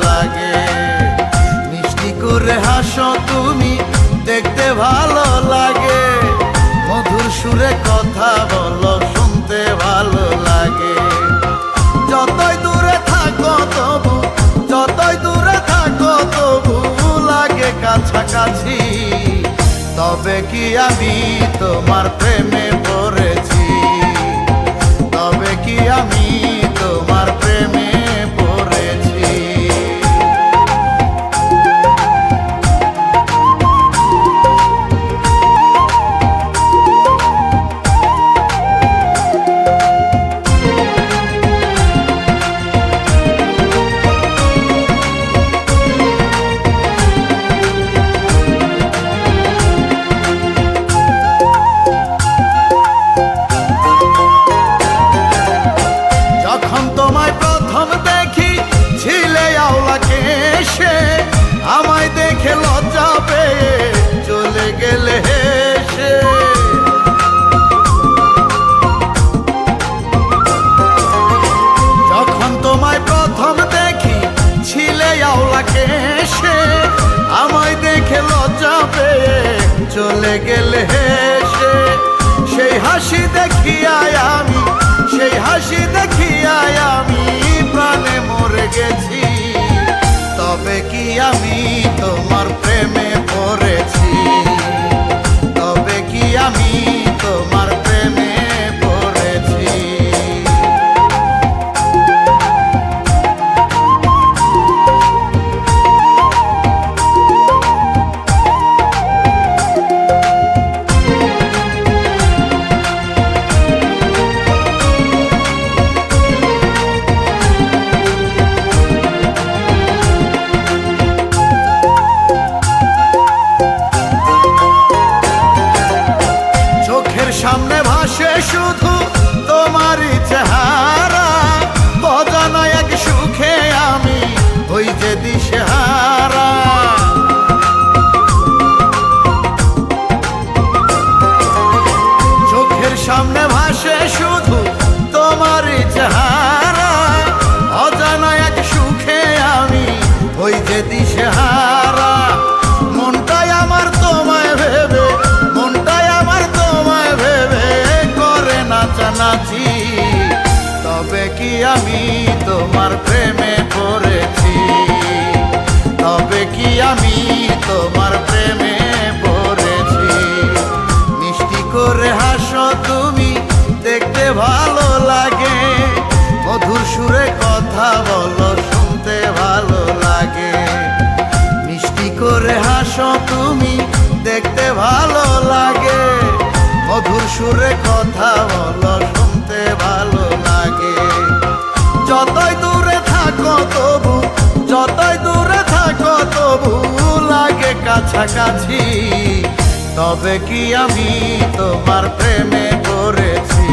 লাগে। মিষ্টি করে হাসো তুমি, দেখতে ভালো লাগে। মধুর সুরে কথা বলো, শুনতে ভালো লাগে। যতই দূরে থাকো তবু, যতই দূরে থাকো তবু লাগে কাছাকাছি। তবে কি আমি তোমার প্রেমে পড়েছি? তবে কি আমি তোমার প্রেমে পড়েছি? আমায় দেখে লজ্জা পেয়ে চলে গেলে হেসে। যখন তোমায় প্রথম দেখি ছিলে আওলা কেশে, আমায় দেখে লজ্জা পেয়ে চলে গেলে হেসে। সেই হাসি দেখিয়ায় আমি, সেই হাসি দেখিয়ায় আমি প্রাণে মরে গেছি। তবে কি আমি তোমার প্রেমে পড়েছি? তবে কি আমি তোমার প্রেমে পড়েছি? সামনে ভাসে শুধু তোমারই চেহারা, অজানা এক সুখে আমি হই যে দিশেহারা। চোখের সামনে ভাসে শুধু তোমারই চেহারা, অজানা এক সুখে আমি হই যে দিশেহারা। মনটাই আমার তোমায় ভেবে, মনটাই আমার তোমায় ভেবে করে নাচানাচি। তবে কি আমি তোমার প্রেমে পড়েছি? তবে কি আমি তোমার প্রেমে পড়েছি? মিষ্টি করে হাসো তুমি, দেখতে ভালো লাগে। মধুর সুরে কথা বলো, শুনতে ভালো লাগে। মিষ্টি করে হাসো তুমি, দেখতে ভালো লাগে। মধুর সুরে কথা বলো, শুনতে ভালো লাগে। যতই দূরে থাকো তবু, যতই দূরে থাকো তবু লাগে কাছাকাছি। তবে কি আমি তোমার প্রেমে পড়েছি?